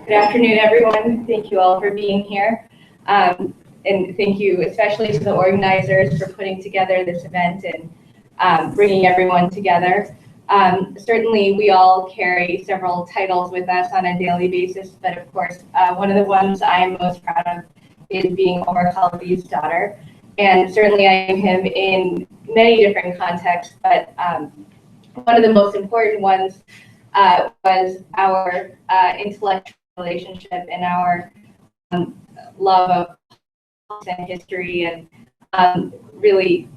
Good afternoon, everyone. Thank you all for being here. And thank you especially to the organizers for putting together this event and bringing everyone together. Certainly, we all carry several titles with us on a daily basis, but of course, one of the ones I am most proud of is being Omar Khaldi's daughter. And certainly I am him in many different contexts, but one of the most important ones was our intellectual relationship and our love of and history and really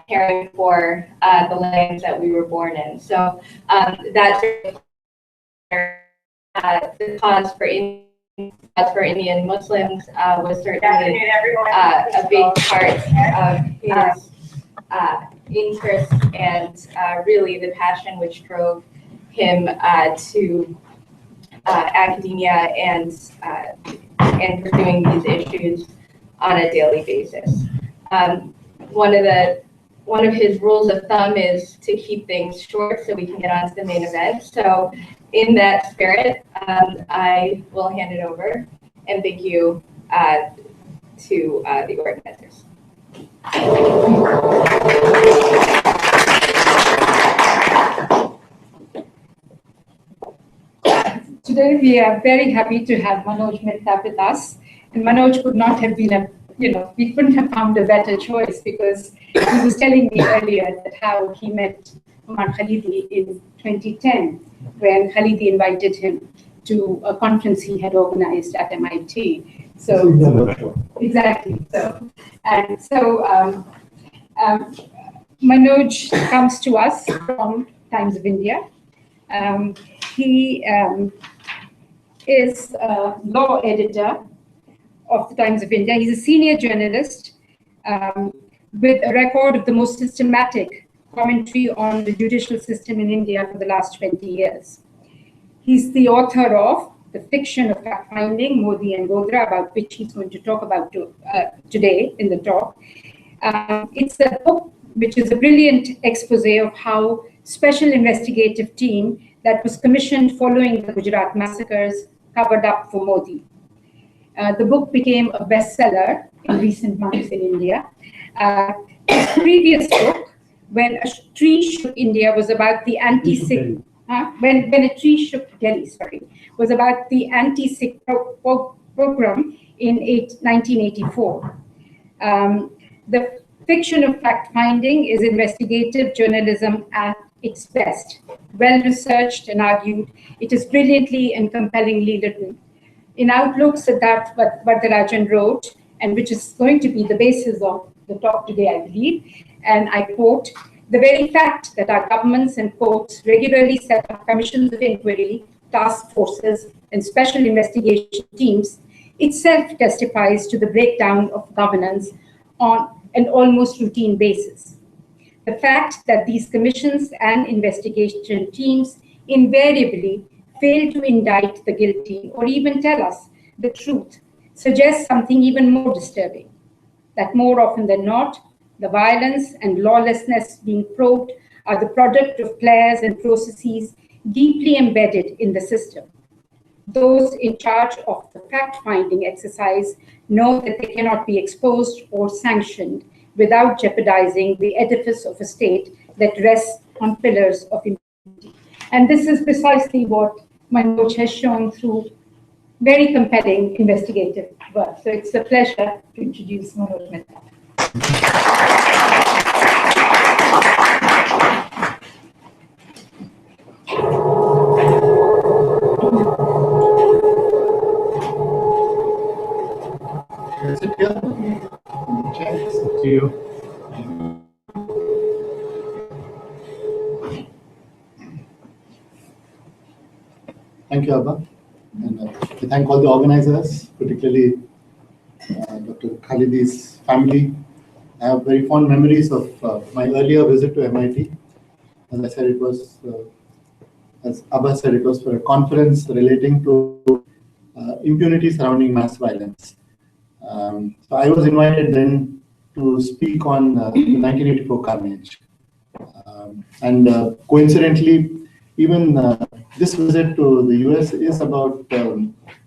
caring for the lands that we were born in. So that's the cause for Indian Muslims was certainly a big part of his interest and really the passion which drove him to academia and pursuing these issues on a daily basis. One of his rules of thumb is to keep things short so we can get on to the main event. So in that spirit, I will hand it over and thank you to the organizers. Today we are very happy to have Manoj Mitta with us, and Manoj could not have been we couldn't have found a better choice because he was telling me earlier that how he met Omar Khalidi in 2010 when Khalidi invited him to a conference he had organized at MIT. So exactly. So Manoj comes to us from Times of India. He is a law editor of the Times of India. He's a senior journalist with a record of the most systematic commentary on the judicial system in India for the last 20 years. He's the author of The Fiction of Fact-Finding, Modi and Godhra, about which he's going to talk about today in the talk. It's a book which is a brilliant expose of how special investigative team that was commissioned following the Gujarat massacres covered up for Modi. The book became a bestseller in recent months in India. His previous book, When a Tree Shook India, was about the anti-Sikh. When a Tree Shook Delhi, was about the anti-Sikh pogrom in 1984. The Fiction of Fact-Finding is investigative journalism at its best. Well-researched and argued, it is brilliantly and compellingly written. In Outlook, Siddharth Vardarajan wrote, and which is going to be the basis of the talk today, I believe, and I quote, "The very fact that our governments and courts regularly set up commissions of inquiry, task forces, and special investigation teams itself testifies to the breakdown of governance on an almost routine basis. The fact that these commissions and investigation teams invariably fail to indict the guilty or even tell us the truth suggests something even more disturbing, that more often than not, the violence and lawlessness being probed are the product of players and processes deeply embedded in the system. Those in charge of the fact-finding exercise know that they cannot be exposed or sanctioned without jeopardizing the edifice of a state that rests on pillars of impunity." And this is precisely what Manoj has shown through very compelling investigative work. So it's a pleasure to introduce Manoj Mitta. Is it here? It's up to you. Thank you, Abba. And to thank all the organizers, particularly Dr. Khalidi's family. I have very fond memories of my earlier visit to MIT. As I said, it was, as Abba said, it was for a conference relating to impunity surrounding mass violence. So I was invited then to speak on the 1984 carnage. And coincidentally, even this visit to the US is about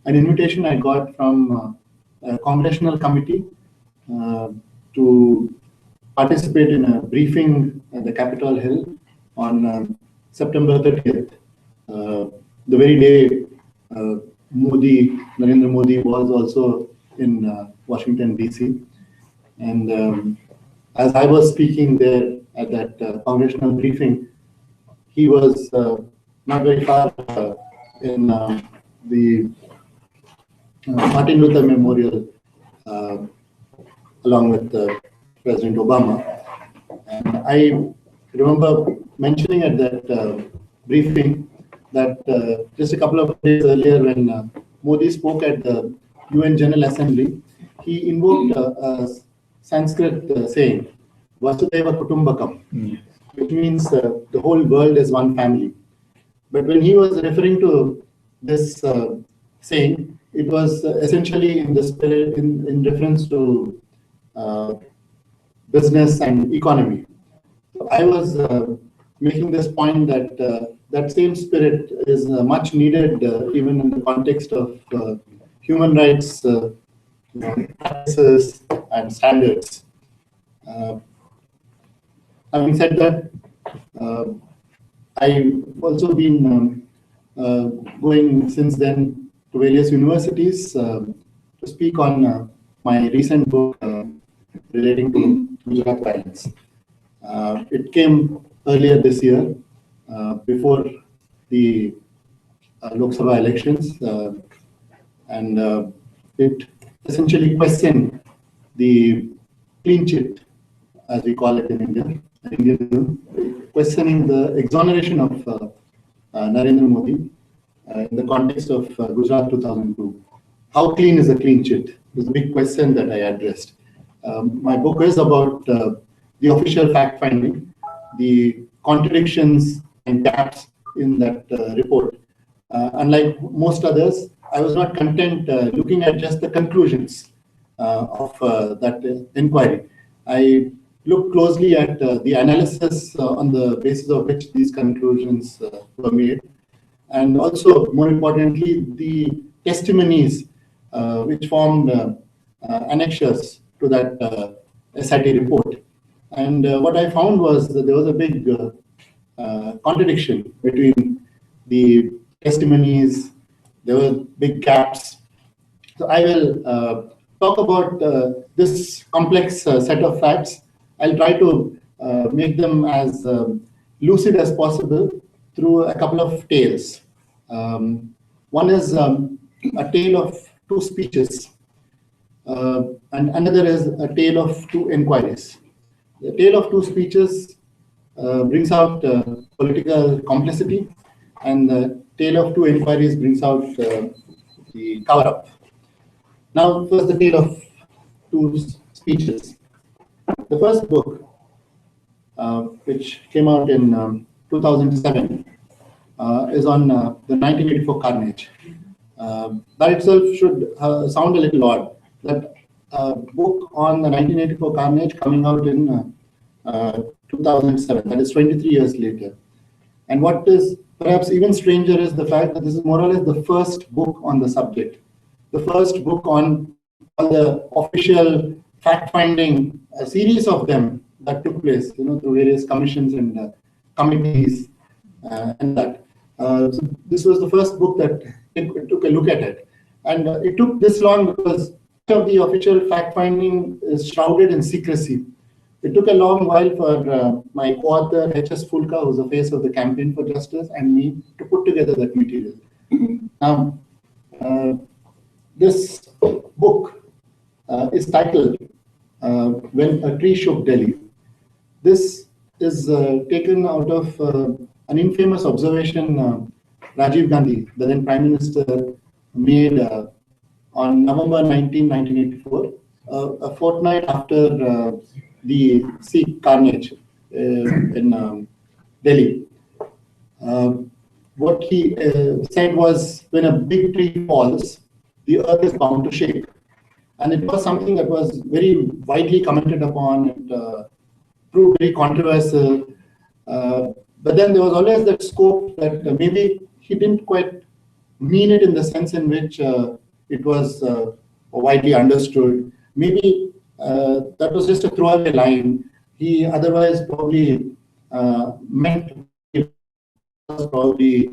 an invitation I got from a congressional committee to participate in a briefing at the Capitol Hill on September 30th, the very day Narendra Modi was also in Washington, D.C. And as I was speaking there at that congressional briefing, he was not very far in the Martin Luther Memorial along with President Obama. And I remember mentioning at that briefing that just a couple of days earlier when Modi spoke at the UN General Assembly, he invoked a Sanskrit saying, Vasudhaiva Kutumbakam, which means the whole world is one family. But when he was referring to this saying, it was essentially in the spirit, in reference to business and economy. So I was making this point that that same spirit is much needed even in the context of human rights practices and standards. Having said that, I've also been going since then to various universities to speak on my recent book relating to Gujarat violence. It came earlier this year, before the Lok Sabha elections, and it essentially questioned the clean chit, as we call it in India, questioning the exoneration of Narendra Modi in the context of Gujarat 2002. How clean is a clean chit? It was a big question that I addressed. My book is about the official fact-finding, the contradictions and gaps in that report. Unlike most others, I was not content looking at just the conclusions of that inquiry. I looked closely at the analysis on the basis of which these conclusions were made, and also, more importantly, the testimonies which formed annexures to that SIT report. And what I found was that there was a big contradiction between the testimonies. There were big gaps. So I will talk about this complex set of facts. I'll try to make them as lucid as possible through a couple of tales. One is a tale of two speeches, and another is a tale of two inquiries. The tale of two speeches brings out political complicity, and the tale of two inquiries brings out the cover-up. Now, first, the tale of two speeches. The first book, which came out in 2007, is on the 1984 carnage. That itself should sound a little odd. That book on the 1984 carnage coming out in 2007, that is 23 years later. And what is perhaps even stranger is the fact that this is more or less the first book on the subject. The first book on all the official fact-finding, a series of them that took place, through various commissions and committees and that. So this was the first book that took a look at it. And it took this long because much of the official fact-finding is shrouded in secrecy. It took a long while for my co-author, H.S. Fulka, who's the face of the Campaign for Justice, and me to put together that material. Now, this book is titled When a Tree Shook Delhi. This is taken out of an infamous observation Rajiv Gandhi, the then Prime Minister, made on November 19, 1984, a fortnight after the Sikh carnage in Delhi. What he said was, when a big tree falls, the earth is bound to shake. And it was something that was very widely commented upon and proved very controversial. But then there was always that scope that maybe he didn't quite mean it in the sense in which it was widely understood. Maybe that was just a throwaway line. He otherwise probably meant probably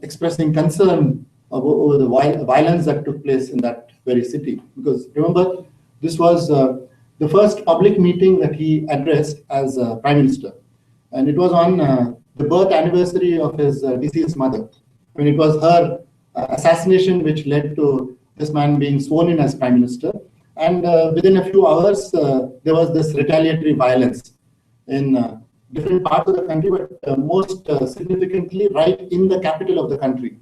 expressing concern over the violence that took place in that very city. Because remember, this was the first public meeting that he addressed as Prime Minister. And it was on the birth anniversary of his deceased mother. I mean, it was her assassination which led to this man being sworn in as Prime Minister. And within a few hours, there was this retaliatory violence in different parts of the country, but most significantly right in the capital of the country.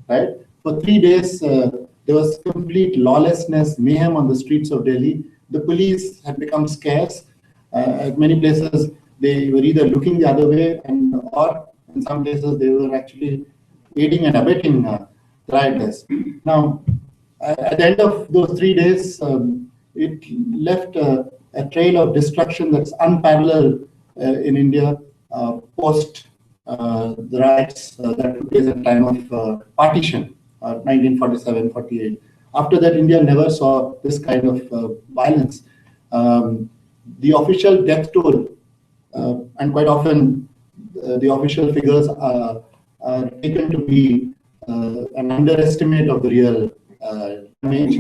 Right? For 3 days, there was complete lawlessness, mayhem on the streets of Delhi. The police had become scarce. At many places, they were either looking the other way, or in some cases, they were actually aiding and abetting rioters. Now, at the end of those 3 days, it left a trail of destruction that's unparalleled in India post the riots that took place at the time of partition, 1947-48. After that, India never saw this kind of violence. The official death toll, and quite often the official figures are taken to be an underestimate of the real damage.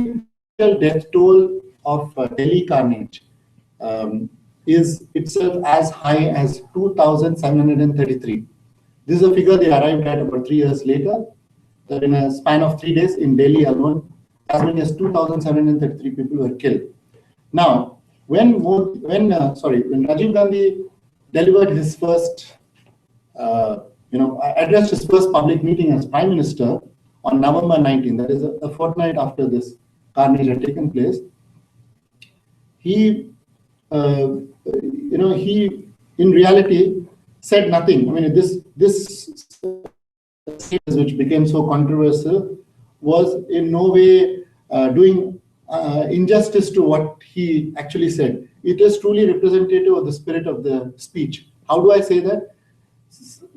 The death toll of Delhi carnage is itself as high as 2,733. This is a figure they arrived at about 3 years later, that in a span of 3 days in Delhi alone, as many as 2,733 people were killed. Now, when Rajiv Gandhi delivered his first, addressed his first public meeting as Prime Minister on November 19, that is a fortnight after this carnage had taken place, he in reality said nothing. I mean, this statement, which became so controversial, was in no way doing injustice to what he actually said. It is truly representative of the spirit of the speech. How do I say that?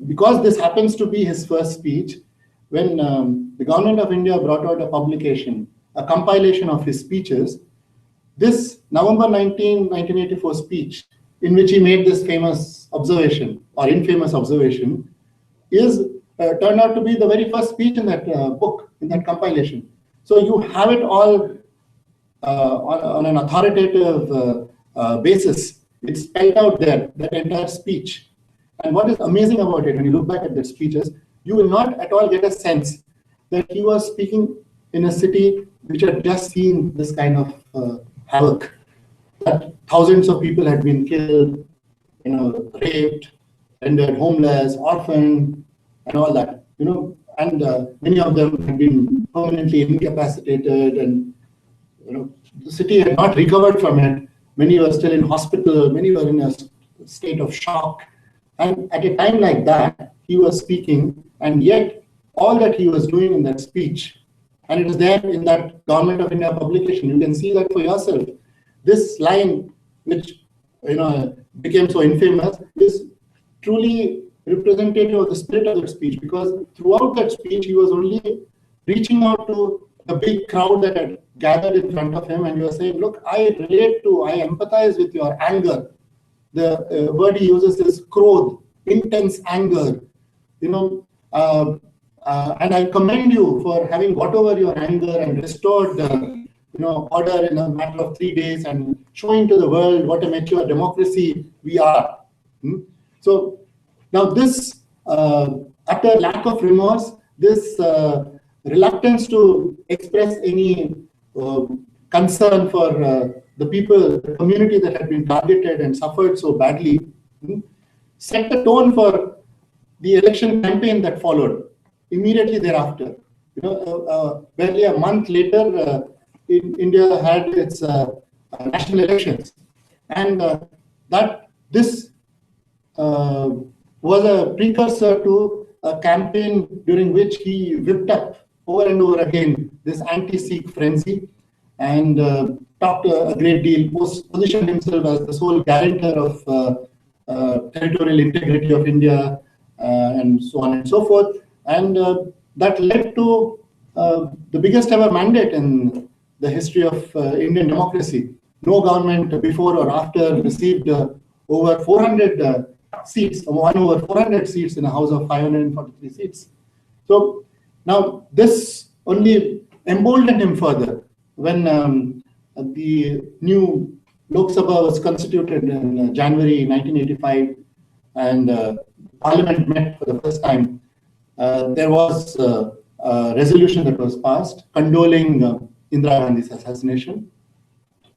Because this happens to be his first speech, when the government of India brought out a publication, a compilation of his speeches, this November 19, 1984 speech, in which he made this famous observation or infamous observation, is turned out to be the very first speech in that book, in that compilation. So you have it all on an authoritative basis. It's spelled out there, that entire speech. And what is amazing about it, when you look back at the speeches, you will not at all get a sense that he was speaking in a city which had just seen this kind of havoc. That thousands of people had been killed, raped, rendered homeless, orphaned, and all that. And many of them had been permanently incapacitated, and the city had not recovered from it. Many were still in hospital. Many were in a state of shock. And at a time like that, he was speaking, and yet all that he was doing in that speech, and it is there in that Government of India publication. You can see that for yourself. This line, which became so infamous, is truly representative of the spirit of that speech, because throughout that speech, he was only reaching out to the big crowd that had gathered in front of him, and he was saying, look, I empathize with your anger. The word he uses is krodh, intense anger, and I commend you for having got over your anger and restored order in a matter of 3 days, and showing to the world what a mature democracy we are. So now this utter lack of remorse, this reluctance to express any concern for the people, the community that had been targeted and suffered so badly, set the tone for the election campaign that followed immediately thereafter. Barely a month later, India had its national elections, and this was a precursor to a campaign during which he whipped up over and over again this anti-Sikh frenzy, and talked a great deal, positioned himself as the sole guarantor of territorial integrity of India, and so on and so forth. And that led to the biggest ever mandate in the history of Indian democracy. No government before or after received over 400 seats, won over 400 seats in a house of 543 seats. So now this only emboldened him further when the new Lok Sabha was constituted in January 1985 and Parliament met for the first time. There was a resolution that was passed condoling Indira Gandhi's assassination.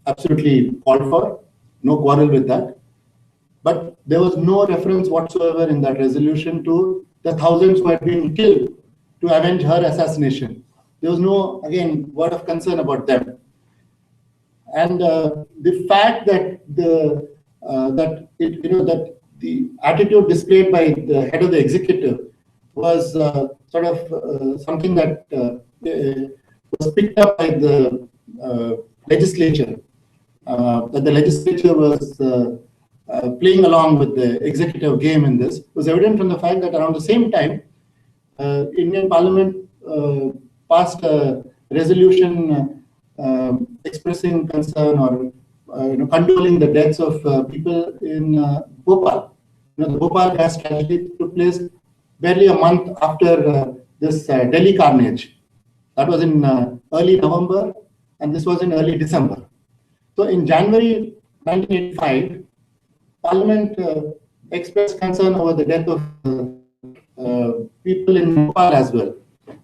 Absolutely called for, no quarrel with that. But there was no reference whatsoever in that resolution to the thousands who had been killed to avenge her assassination. There was no, again, word of concern about them. And the fact that the attitude displayed by the head of the executive was sort of something that was picked up by the legislature. That the legislature was playing along with the executive game in this was evident from the fact that around the same time, Indian Parliament passed a resolution expressing concern or condoling the deaths of people in Bhopal. The Bhopal gas tragedy took place barely a month after this Delhi carnage. That was in early November, and this was in early December. So in January 1985, Parliament expressed concern over the death of people in Bhopal as well.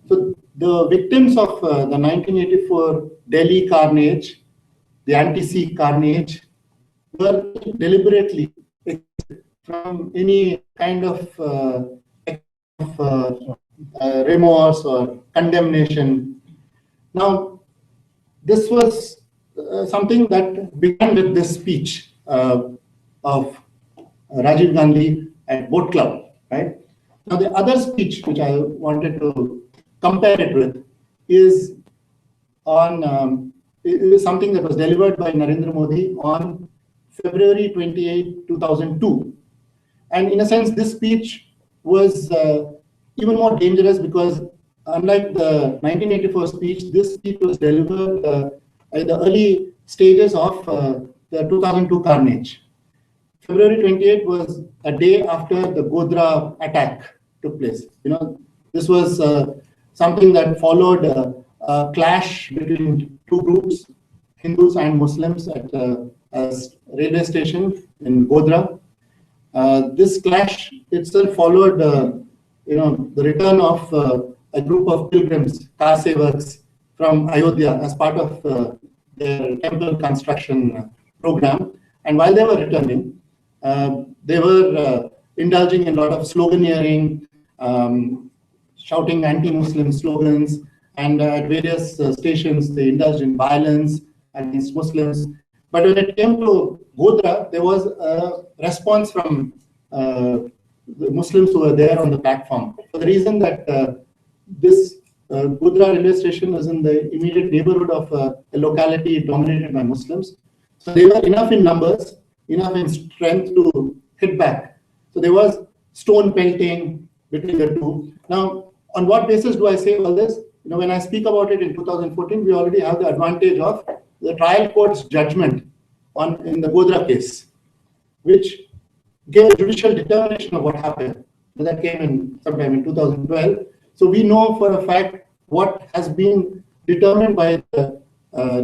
So the victims of the 1984 Delhi carnage, the anti-Sikh carnage, were deliberately from any kind of remorse or condemnation. Now, this was something that began with this speech of Rajiv Gandhi at Boat Club, right? Now, the other speech which I wanted to compare it with is on is something that was delivered by Narendra Modi on February 28, 2002. And in a sense, this speech was even more dangerous because unlike the 1984 speech, this speech was delivered in the early stages of the 2002 carnage. February 28 was a day after the Godhra attack took place. This was something that followed a clash between two groups, Hindus and Muslims, at a railway station in Godhra. This clash itself followed, the return of a group of pilgrims, car sevaks from Ayodhya as part of their temple construction program. And while they were returning, they were indulging in a lot of sloganeering, shouting anti-Muslim slogans, and at various stations they indulged in violence against Muslims. But when it came to Godhra, there was a response from the Muslims who were there on the platform, for the reason that this Godhra railway station was in the immediate neighborhood of a locality dominated by Muslims. So they were enough in numbers, enough in strength to hit back. So there was stone pelting between the two. Now, on what basis do I say all this? When I speak about it in 2014, we already have the advantage of the trial court's judgment in the Godhra case, which gave a judicial determination of what happened. That came in sometime in 2012. So we know for a fact what has been determined by the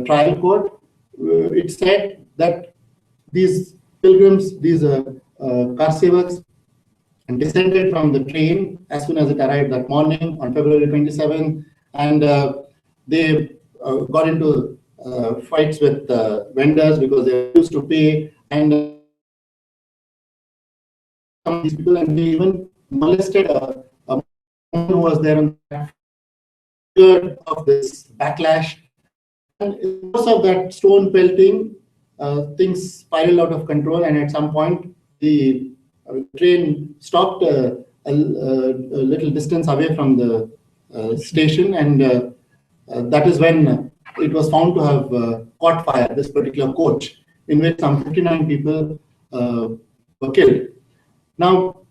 trial court. It said that these pilgrims, these car sevaks, descended from the train as soon as it arrived that morning on February 27th, and they got into fights with vendors because they refused to pay, and these people, and they even molested a woman who was there on the of this backlash. And in the course of that stone pelting, things spiraled out of control, and at some point the train stopped a little distance away from the station, and that is when it was found to have caught fire, this particular coach, in which some 59 people were killed. Now,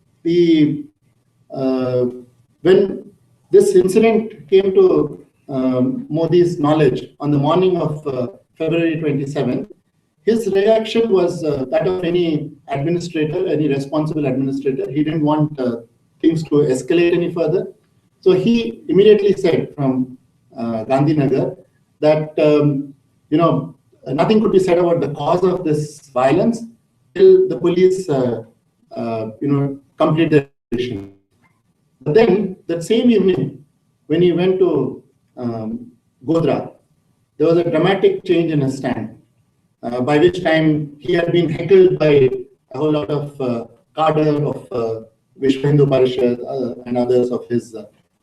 when this incident came to Modi's knowledge on the morning of February 27th, his reaction was that of any administrator, any responsible administrator. He didn't want things to escalate any further. So he immediately said from Gandhinagar that nothing could be said about the cause of this violence till the police complete their investigation. But then that same evening, when he went to Godhra, there was a dramatic change in his stand. By which time he had been heckled by a whole lot of cadre of Vishwa Hindu Parishad and others of his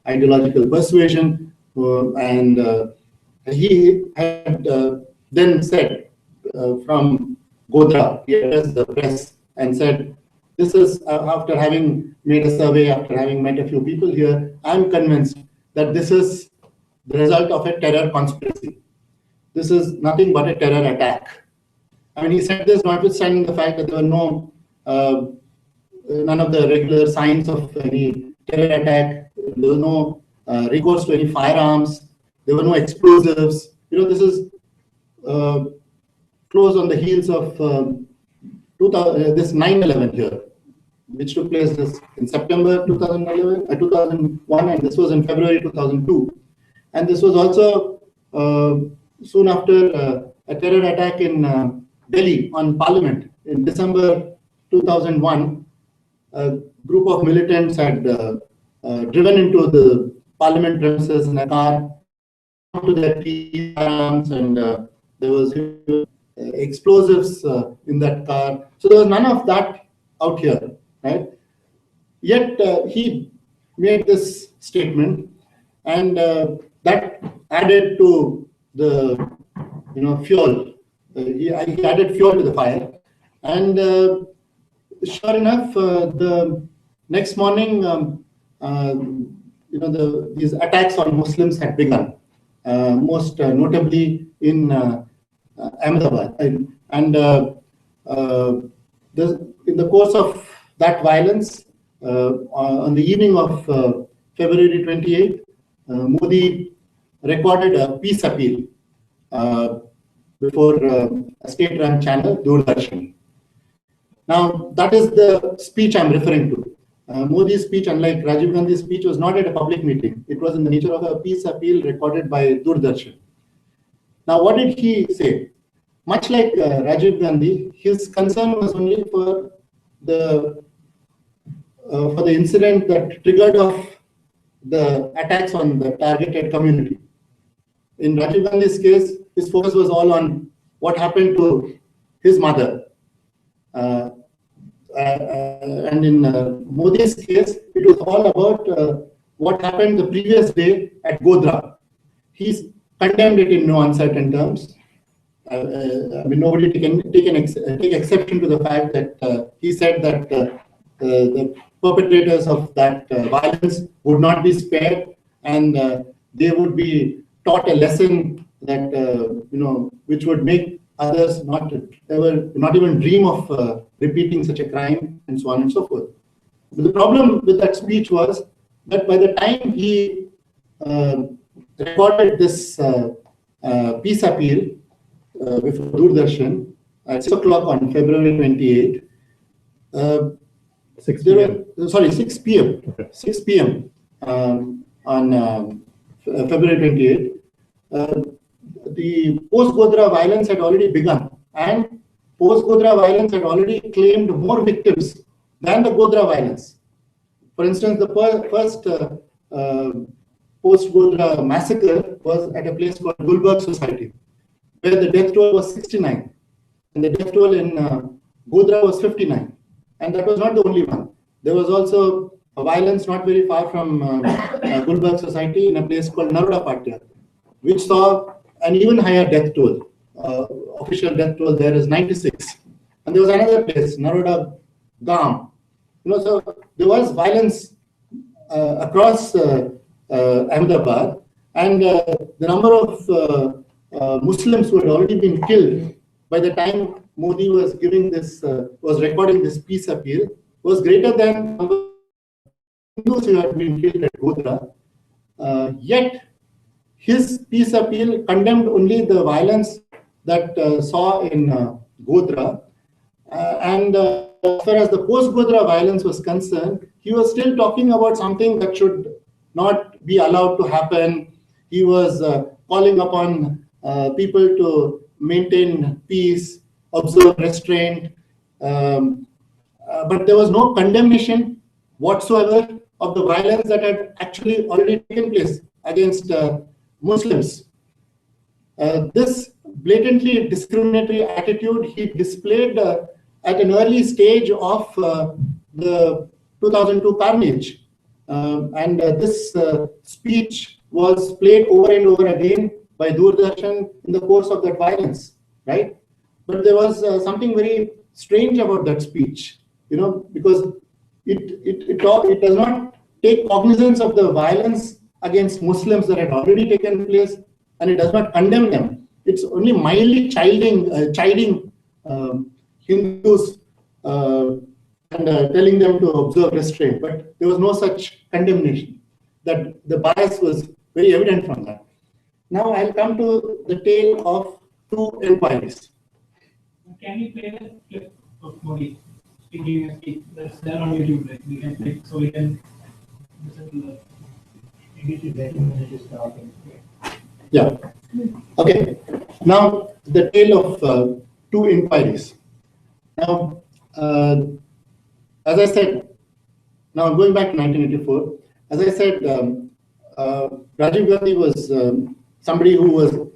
ideological persuasion, and he had then said from Godhra, he addressed the press and said, "This is after having made a survey, after having met a few people here, I'm convinced that this is the result of a terror conspiracy. This is nothing but a terror attack." I mean, he said this notwithstanding the fact that there were none of the regular signs of any terror attack. There was no recourse to any firearms. There were no explosives. This is close on the heels of this 9/11 here, which took place in September 2001, and this was in February 2002. And this was also soon after a terror attack in Delhi on Parliament in December 2001. A group of militants had driven into the Parliament premises in a car, to their firearms, and there was explosives in that car. So there was none of that out here, right? Yet he made this statement, and that added to the fuel. He added fuel to the fire, and sure enough, the next morning, these attacks on Muslims had begun, most notably in Ahmedabad, and in the course of that violence, on the evening of February 28th, Modi recorded a peace appeal before a state-run channel, Doordarshan. Now, that is the speech I'm referring to. Modi's speech, unlike Rajiv Gandhi's speech, was not at a public meeting. It was in the nature of a peace appeal recorded by Doordarshan. Now, what did he say? Much like Rajiv Gandhi, his concern was only for the incident that triggered off the attacks on the targeted community. In Rajiv Gandhi's case, his focus was all on what happened to his mother. And in Modi's case, it was all about what happened the previous day at Godhra. He's condemned it in no uncertain terms. I mean, nobody can take exception to the fact that he said that the perpetrators of that violence would not be spared, and they would be taught a lesson that which would make others not even dream of repeating such a crime, and so on and so forth. But the problem with that speech was that by the time he recorded this peace appeal before Doordarshan at 6 o'clock on February 28th, 6 p.m. Okay. 6 p.m. On February 28th, the post-Godhra violence had already begun, and post-Godhra violence had already claimed more victims than the Godhra violence. For instance, the first post-Godhra massacre was at a place called Gulberg Society, where the death toll was 69, and the death toll in Godhra was 59. And that was not the only one. There was also a violence not very far from Gulberg Society in a place called Naroda Patya, which saw an even higher death toll. Official death toll there is 96. And there was another place, Naroda Gam. So there was violence across Ahmedabad, and the number of Muslims who had already been killed by the time Modi was recording this peace appeal was greater than the number of Hindus who had been killed at Godhra. Yet his peace appeal condemned only the violence that saw in Godhra. And as far as the post-Godhra violence was concerned, he was still talking about something that should not be allowed to happen. He was calling upon people to maintain peace, observe restraint, but there was no condemnation whatsoever of the violence that had actually already taken place against Muslims. This blatantly discriminatory attitude he displayed at an early stage of the 2002 carnage. This speech was played over and over again by Doordarshan in the course of that violence, right? But there was something very strange about that speech, because it does not take cognizance of the violence against Muslims that had already taken place, and it does not condemn them. It's only mildly chiding Hindus and telling them to observe restraint, but there was no such condemnation. That the bias was very evident from that. Now I'll come to the tale of two inquiries. Can we play the clip of Modi speaking a speech that's there on YouTube? Like we can play, so we can listen to the. Yeah. Okay. Now the tale of two inquiries. Now, as I said, now going back to 1984, as I said, Rajiv Gandhi was somebody who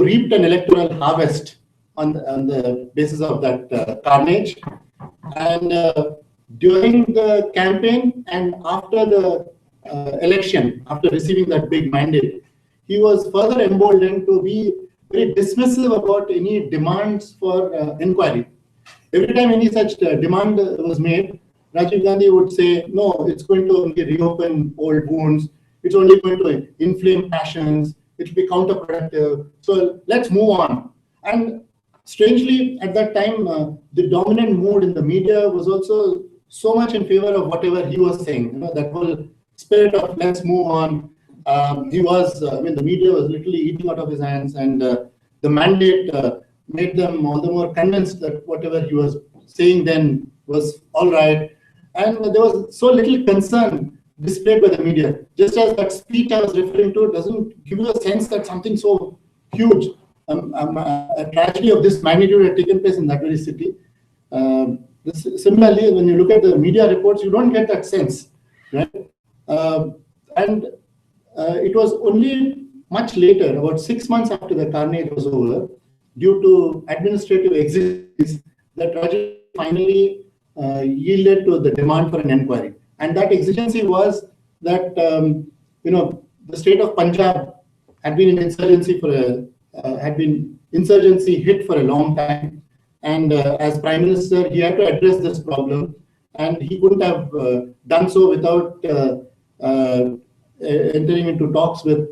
reaped an electoral harvest on the basis of that carnage, and during the campaign and after the election, after receiving that big mandate, he was further emboldened to be very dismissive about any demands for inquiry. Every time any such demand was made, Rajiv Gandhi would say, no, it's going to only reopen old wounds, it's only going to inflame passions, it will be counterproductive, so let's move on. And strangely, at that time, the dominant mood in the media was also so much in favor of whatever he was saying, that whole spirit of let's move on. The media was literally eating out of his hands, and the mandate made them all the more convinced that whatever he was saying then was all right. And there was so little concern displayed by the media. Just as that speech I was referring to doesn't give you a sense that something so huge, a tragedy of this magnitude had taken place in that very city. Similarly, when you look at the media reports, you don't get that sense, right? It was only much later, about 6 months after the carnage was over, due to administrative exigencies, that Rajiv finally yielded to the demand for an inquiry. And that exigency was that the state of Punjab had been in insurgency insurgency hit for a long time, and as Prime Minister, he had to address this problem, and he couldn't have done so without entering into talks with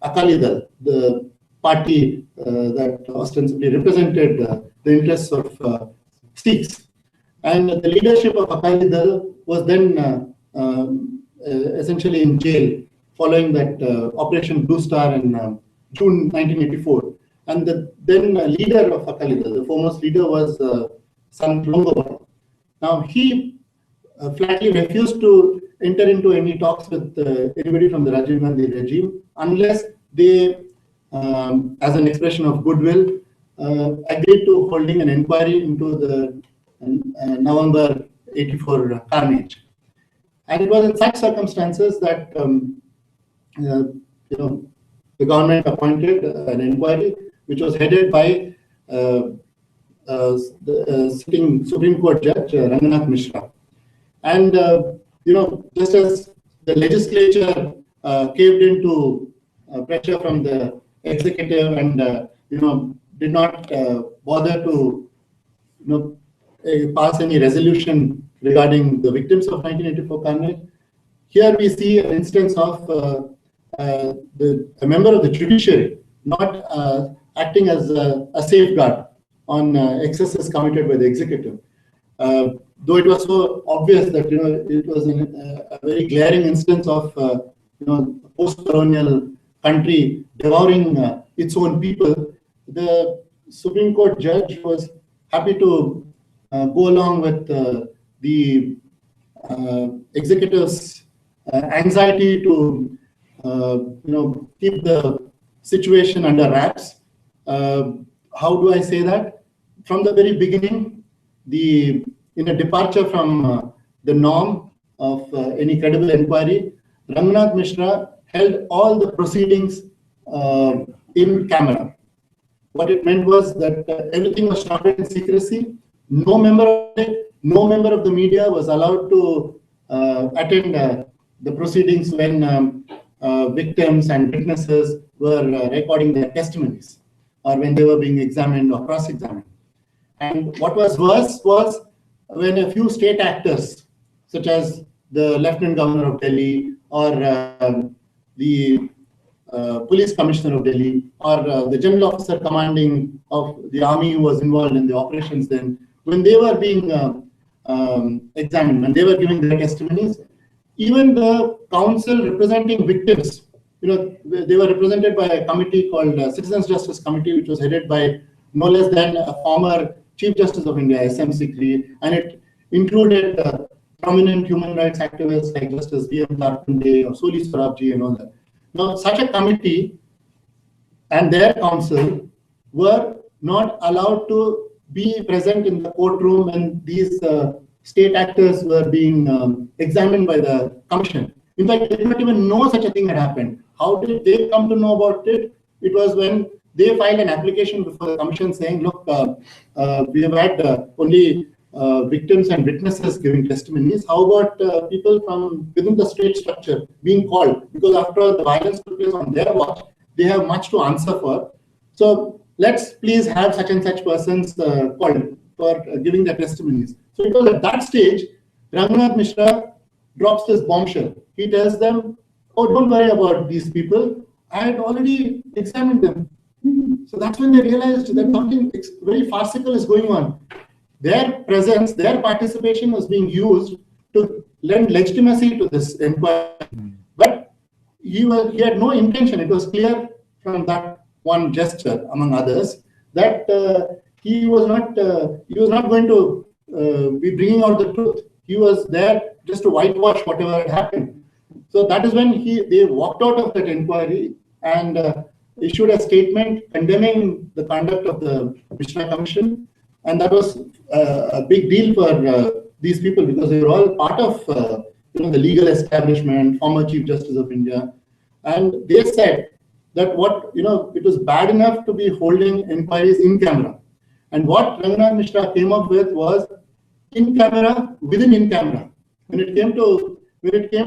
Akali Dal, the party that ostensibly represented the interests of Sikhs. And the leadership of Akali Dal was then essentially in jail following that Operation Blue Star in June 1984. And the then leader of Akali Dal, the foremost leader, was Sant Longobal. Now he flatly refused to enter into any talks with anybody from the Rajiv Gandhi regime unless they, as an expression of goodwill, agreed to holding an inquiry into the November 84 carnage. And it was in such circumstances that the government appointed an inquiry which was headed by the sitting Supreme Court Judge Ranganath Mishra. And just as the legislature caved into pressure from the executive and did not bother to pass any resolution regarding the victims of 1984 carnage, here we see an instance of a member of the judiciary not acting as a safeguard on excesses committed by the executive. Though it was so obvious that it was a very glaring instance of post-colonial country devouring its own people, the Supreme Court judge was happy to go along with the executive's anxiety to keep the situation under wraps. How do I say that? From the very beginning, in a departure from the norm of any credible inquiry, Ranganath Mishra held all the proceedings in camera. What it meant was that everything was shrouded in secrecy. No member of the media was allowed to attend the proceedings when victims and witnesses were recording their testimonies, or when they were being examined or cross-examined. And what was worse was when a few state actors, such as the Lieutenant Governor of Delhi or the Police Commissioner of Delhi or the General Officer Commanding of the Army who was involved in the operations then, when they were being examined, when they were giving their testimonies, even the counsel representing victims, they were represented by a committee called Citizens Justice Committee, which was headed by no less than a former Chief Justice of India, S.M. Sikri, and it included prominent human rights activists like Justice V.M. Tarpande or Soli Sorabji and all that. Now, such a committee and their counsel were not allowed to be present in the courtroom when these state actors were being examined by the commission. In fact, they did not even know such a thing had happened. How did they come to know about it? It was when they filed an application before the commission saying, look, we have had only victims and witnesses giving testimonies. How about people from within the state structure being called? Because after all, the violence took place on their watch, they have much to answer for. So let's please have such and such persons called for giving their testimonies. So it was at that stage, Ranganath Mishra drops this bombshell. He tells them, oh, don't worry about these people. I had already examined them. So that's when they realized that something very farcical is going on. Their presence, their participation was being used to lend legitimacy to this inquiry. But he had no intention. It was clear from that one gesture, among others, that he was not going to be bringing out the truth. He was there just to whitewash whatever had happened. So that is when they walked out of that inquiry and issued a statement condemning the conduct of the Mishra Commission. And that was a big deal for these people because they were all part of the legal establishment, former Chief Justice of India. And they said that it was bad enough to be holding inquiries in camera. And what Ranganath Mishra came up with was in camera, within in camera. When it came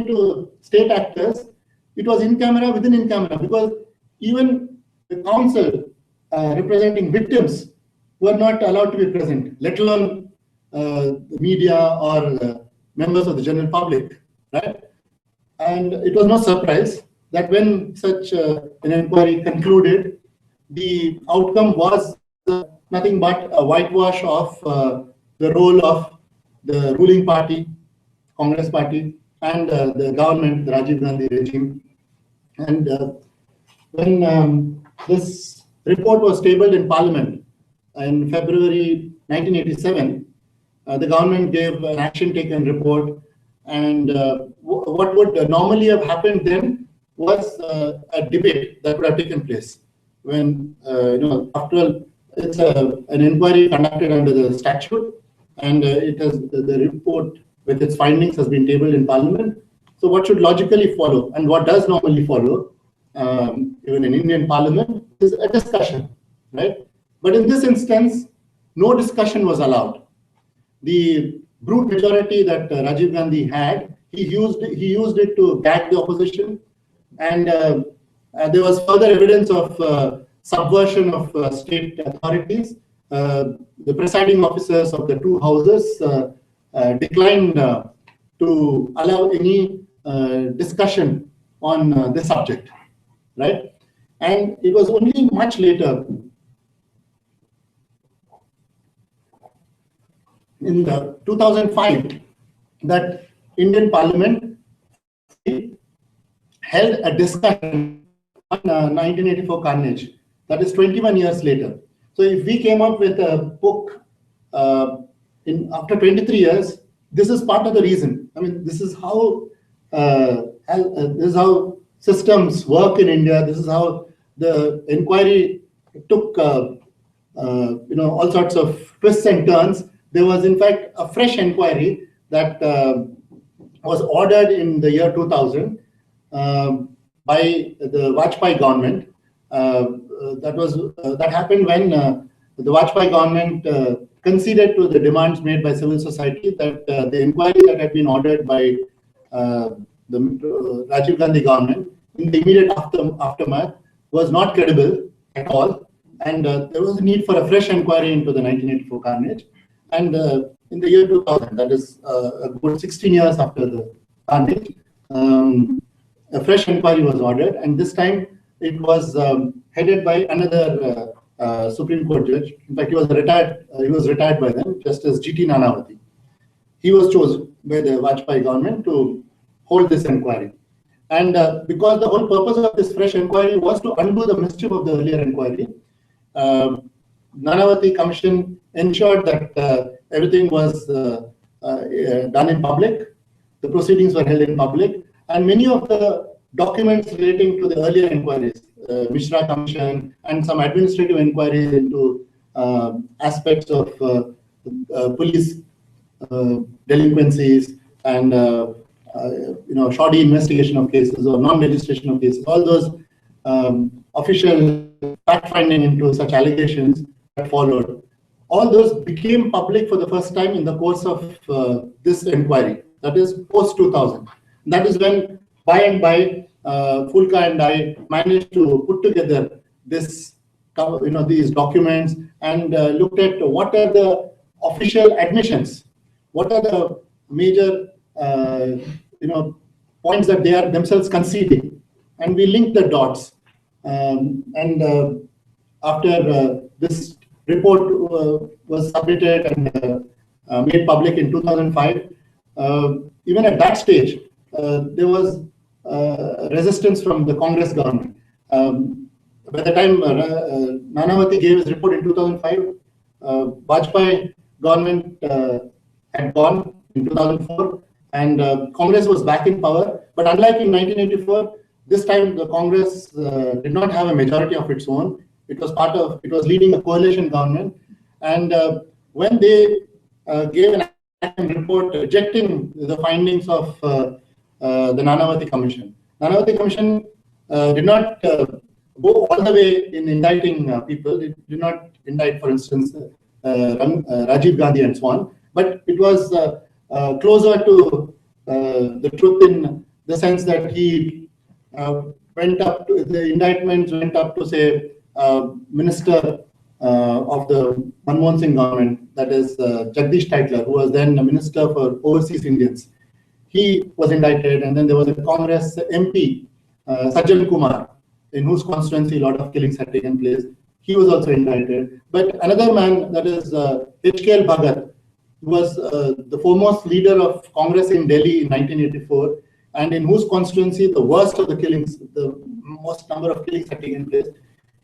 to state actors, it was in camera, within in camera, because even the counsel representing victims were not allowed to be present, let alone the media or members of the general public, right? And it was no surprise that when such an inquiry concluded, the outcome was nothing but a whitewash of the role of the ruling party, Congress party, and the government, the Rajiv Gandhi regime. And when this report was tabled in Parliament in February 1987, the government gave an action taken report. And what would normally have happened then was a debate that would have taken place. When, after all, it's an inquiry conducted under the statute, and the report with its findings has been tabled in Parliament. So what should logically follow, and what does normally follow, even in Indian Parliament, is a discussion, right? But in this instance, no discussion was allowed. The brute majority that Rajiv Gandhi had, he used it to gag the opposition, and there was further evidence of subversion of state authorities. The presiding officers of the two houses declined to allow any discussion on this subject, right? And it was only much later, in 2005, that Indian Parliament held a discussion on 1984 carnage. That is 21 years later. So if we came up with a book after 23 years, this is part of the reason. I mean, this is how systems work in India. This is how the inquiry took all sorts of twists and turns. There was in fact a fresh inquiry that was ordered in the year 2000 by the Vajpayee government. That happened when the Vajpayee government conceded to the demands made by civil society that the inquiry that had been ordered by the Rajiv Gandhi government in the immediate aftermath was not credible at all, and there was a need for a fresh inquiry into the 1984 carnage. And in the year 2000, that is a good 16 years after the carnage, a fresh inquiry was ordered, and this time it was headed by another Supreme Court judge. In fact, he was retired by then, Justice G.T. Nanavati. He was chosen by the Vajpayee government to hold this inquiry. And because the whole purpose of this fresh inquiry was to undo the mischief of the earlier inquiry, Nanavati Commission ensured that everything was done in public. The proceedings were held in public, and many of the documents relating to the earlier inquiries, Mishra Commission, and some administrative inquiries into aspects of police delinquencies and shoddy investigation of cases or non-registration of cases, all those official fact-finding into such allegations that followed. All those became public for the first time in the course of this inquiry, that is post-2000. That is when, by and by, Fulka and I managed to put together this, these documents and looked at what are the official admissions, what are the major, points that they are themselves conceding, and we linked the dots. After this report was submitted and made public in 2005, even at that stage, there was resistance from the Congress government. By the time Nanavati gave his report in 2005, Vajpayee government had gone in 2004, and Congress was back in power. But unlike in 1984, this time the Congress did not have a majority of its own. It was leading a coalition government, and when they gave an report rejecting the findings of the Nanavati Commission. Nanavati Commission did not go all the way in indicting people. It did not indict, for instance, Rajiv Gandhi and so on, but it was closer to the truth in the sense that he the indictments went up to, say, Minister of the Manmohan Singh government, that is Jagdish Tytler, who was then the Minister for Overseas Indians. He was indicted, and then there was a Congress MP, Sajjan Kumar, in whose constituency a lot of killings had taken place. He was also indicted. But another man, that is H.K.L. Bhagat, who was the foremost leader of Congress in Delhi in 1984, and in whose constituency the worst of the killings, the most number of killings had taken place.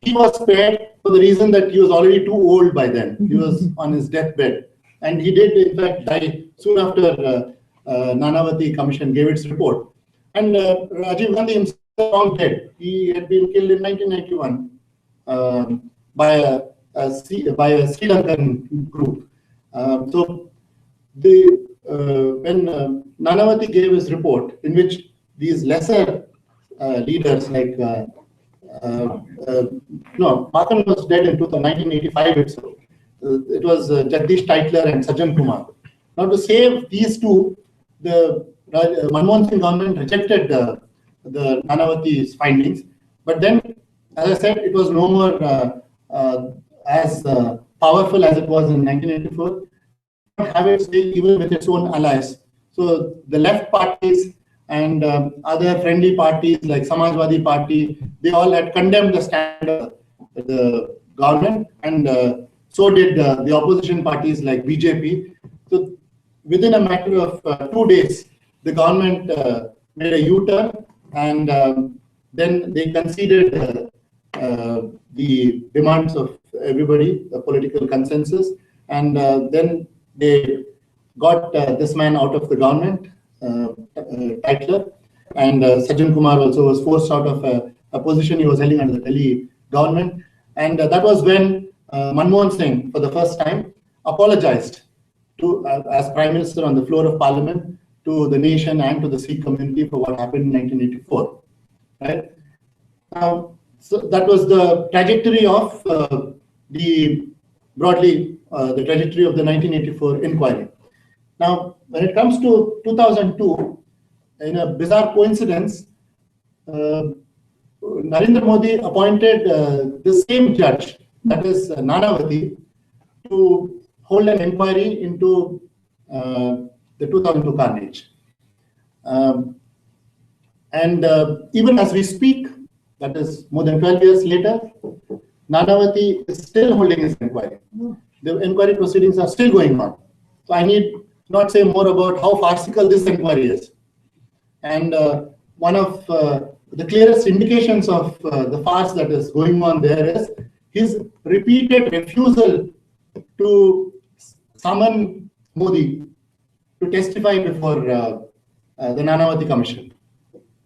He was spared for the reason that he was already too old by then. He was on his deathbed, and he did in fact die soon after Nanavati Commission gave its report. And Rajiv Gandhi himself was dead. He had been killed in 1991 by a Sri Lankan group. So when Nanavati gave his report, in which these lesser leaders like Markan was dead in 1985 itself. It was Jagdish Tytler and Sajjan Kumar. Now, to save these two, the Manmohan Singh government rejected the Nanavati's findings. But then, as I said, it was no more as powerful as it was in 1984. Have its say even with its own allies. So the left parties and other friendly parties like Samajwadi Party, they all had condemned the stand of the government, and so did the opposition parties like BJP. So within a matter of 2 days, the government made a U-turn and then they conceded the demands of everybody, the political consensus, and then they got this man out of the government, Tytler, and Sajjan Kumar also was forced out of a position he was holding under the Delhi government, and that was when Manmohan Singh, for the first time, apologized to as Prime Minister on the floor of Parliament to the nation and to the Sikh community for what happened in 1984. Right? So that was the trajectory of the trajectory of the 1984 inquiry. Now, when it comes to 2002, in a bizarre coincidence, Narendra Modi appointed the same judge, that is Nanavati, to hold an inquiry into the 2002 carnage. Even as we speak, that is more than 12 years later, Nanavati is still holding his inquiry. The inquiry proceedings are still going on. So I need not say more about how farcical this inquiry is. And one of the clearest indications of the farce that is going on there is his repeated refusal to summon Modi to testify before the Nanavati Commission.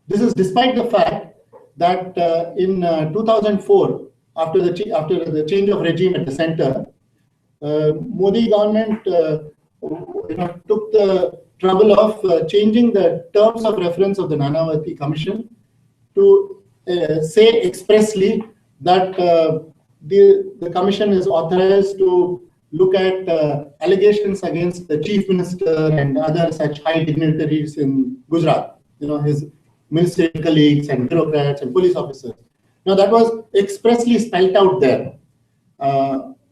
This is despite the fact that in 2004, after the change of regime at the center, Modi government took the trouble of changing the terms of reference of the Nanavati Commission to say expressly that the commission is authorized to look at allegations against the chief minister and other such high dignitaries in Gujarat, his ministerial colleagues and bureaucrats and police officers. Now that was expressly spelled out there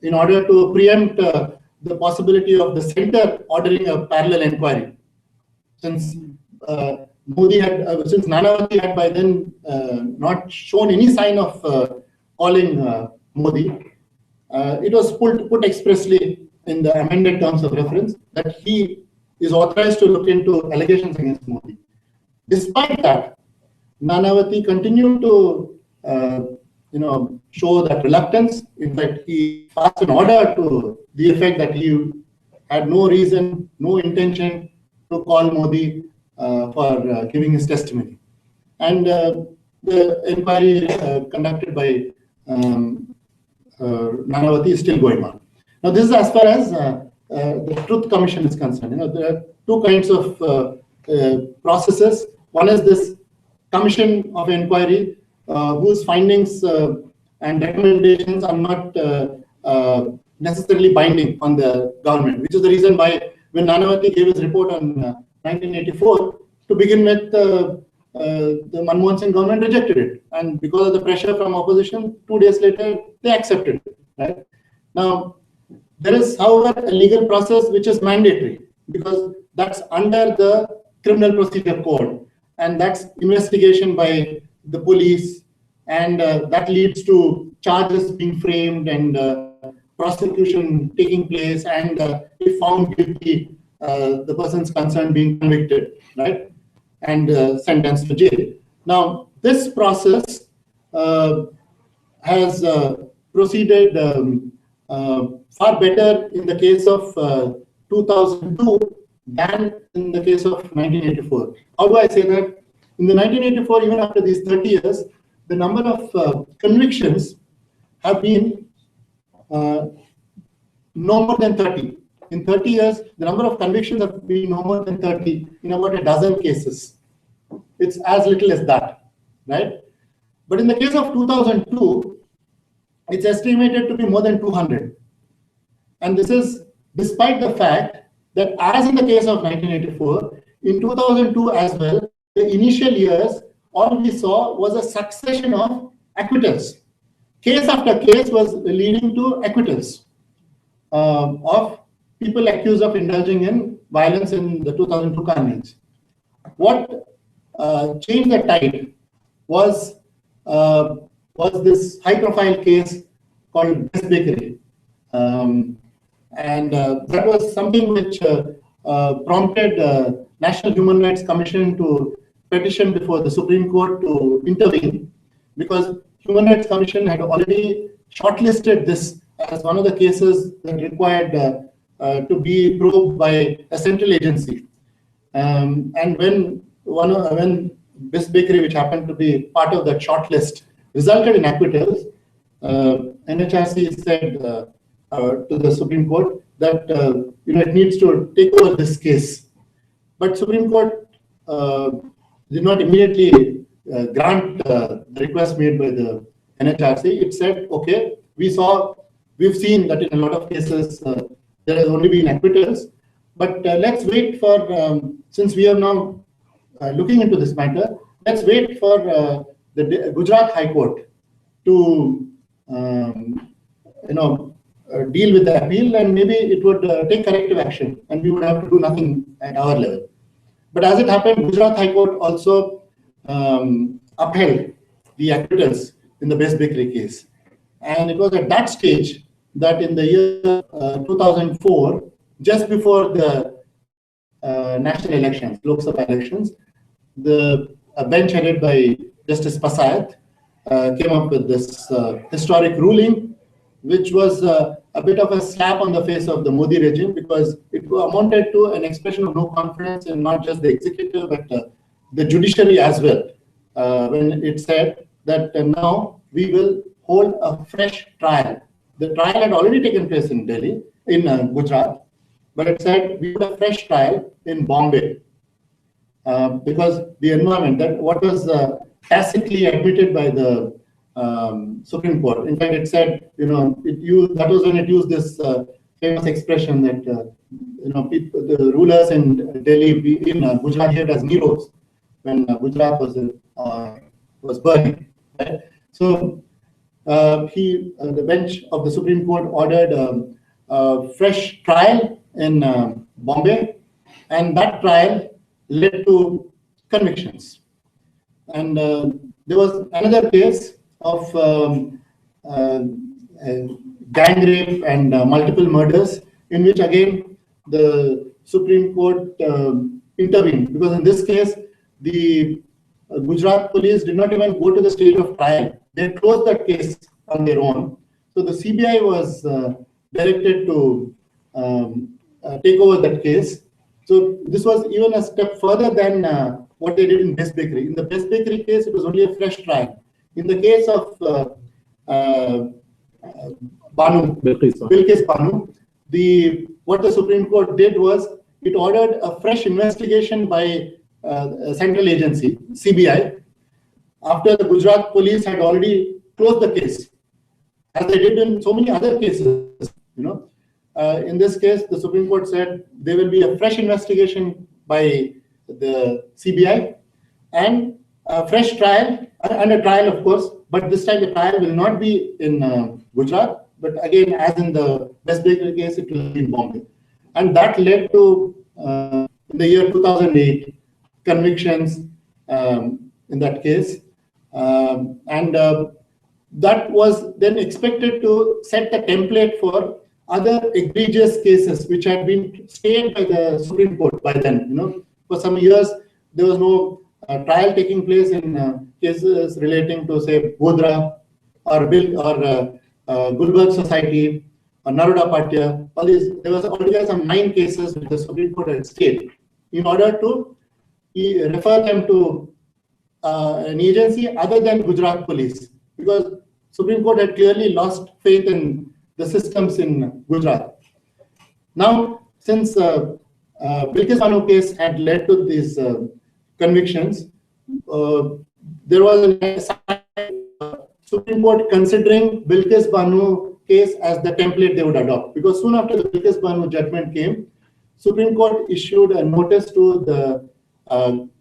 in order to preempt the possibility of the center ordering a parallel inquiry. Since since Nanavati had by then not shown any sign of calling Modi, it was put expressly in the amended terms of reference that he is authorized to look into allegations against Modi. Despite that, Nanavati continued to show that reluctance. In fact, he passed an order to the effect that he had no reason, no intention to call Modi for giving his testimony. And the inquiry conducted by Nanavati is still going on. Now, this is as far as the Truth Commission is concerned. There are two kinds of processes. One is this commission of inquiry, whose findings and recommendations are not necessarily binding on the government, which is the reason why when Nanavati gave his report on 1984, to begin with, the Manmohan Singh government rejected it. And because of the pressure from opposition, 2 days later, they accepted it. Right? Now, there is, however, a legal process which is mandatory because that's under the Criminal Procedure Code. And that's investigation by the police. And that leads to charges being framed and prosecution taking place. And if found guilty, the persons concerned being convicted, right? And sentenced to jail. Now, this process has proceeded far better in the case of 2002 than in the case of 1984. How do I say that? In the 1984, even after these 30 years, the number of convictions have been no more than 30. In 30 years, the number of convictions have been no more than 30 in about a dozen cases. It's as little as that, right? But in the case of 2002, it's estimated to be more than 200. And this is despite the fact that, as in the case of 1984, in 2002 as well, the initial years, all we saw was a succession of acquittals. Case after case was leading to acquittals of people accused of indulging in violence in the 2002 carnage. What changed the tide was this high-profile case called Best Bakery. And that was something which prompted National Human Rights Commission to petition before the Supreme Court to intervene, because Human Rights Commission had already shortlisted this as one of the cases that required to be probed by a central agency. And when Biss Bakery, which happened to be part of that shortlist, resulted in acquittals, NHRC said to the Supreme Court that it needs to take over this case. But Supreme Court did not immediately grant the request made by the NHRC. It said, okay, we've seen that in a lot of cases there has only been acquittals, but let's wait for, since we are now looking into this matter, let's wait for the Gujarat High Court to deal with the appeal, and maybe it would take corrective action, and we would have to do nothing at our level. But as it happened, Gujarat High Court also upheld the acquittals in the Biss Bakery case. And it was at that stage that in the year 2004, just before the national elections, Lok Sabha elections, a bench headed by Justice Pasayat came up with this historic ruling, which was a bit of a slap on the face of the Modi regime, because it amounted to an expression of no confidence in not just the executive, but the judiciary as well, when it said that now we will hold a fresh trial. The trial had already taken place in Delhi, in Gujarat, but it said we would have a fresh trial in Bombay, because the environment, that what was tacitly admitted by the Supreme Court. In fact, it said, that was when it used this famous expression that the rulers in Delhi, in Gujarat, behaved as Neros when Gujarat was burning. Right? So the bench of the Supreme Court ordered a fresh trial in Bombay, and that trial led to convictions. And there was another case of gang rape and multiple murders, in which again the Supreme Court intervened, because in this case the Gujarat police did not even go to the stage of trial. They closed that case on their own. So the CBI was directed to take over that case. So this was even a step further than what they did in Biss Bakery. In the Biss Bakery case, it was only a fresh trial. In the case of Bilkis Banu, what the Supreme Court did was it ordered a fresh investigation by a central agency, CBI, after the Gujarat police had already closed the case, as they did in so many other cases. In this case, the Supreme Court said there will be a fresh investigation by the CBI and a fresh trial, and a trial, of course, but this time the trial will not be in Gujarat, but again, as in the Biss Bakery case, it will be in Bombay. And that led to, in the year 2008, convictions in that case. And that was then expected to set the template for other egregious cases which had been stayed by the Supreme Court by then. For some years, there was no trial taking place in cases relating to, say, Godhra or Gulberg Society or Naroda Patya. All these, there was already some 9 cases which the Supreme Court had stayed in order to refer them to an agency other than Gujarat Police, because Supreme Court had clearly lost faith in the systems in Gujarat. Now, since Bilkis Banu case had led to these convictions, there was a Supreme Court considering Bilkis Banu case as the template they would adopt, because soon after the Bilkis Banu judgment came, Supreme Court issued a notice to the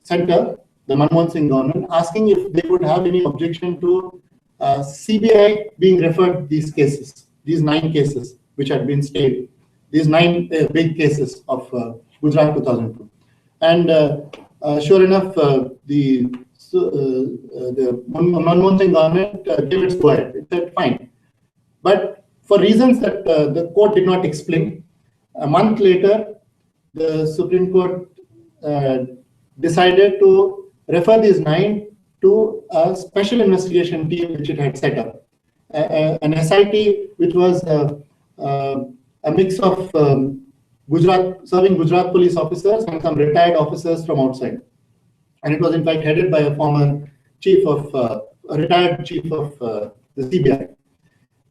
center, the Manmohan Singh government, asking if they would have any objection to CBI being referred these cases, these 9 cases which had been stayed, these 9 big cases of Gujarat 2002. And sure enough, the Manmohan Singh government gave its go ahead. It said fine. But for reasons that the court did not explain, a month later, the Supreme Court decided to refer these 9 to a special investigation team which it had set up. An SIT which was a mix of serving Gujarat police officers and some retired officers from outside. And it was in fact headed by a former retired chief of the CBI.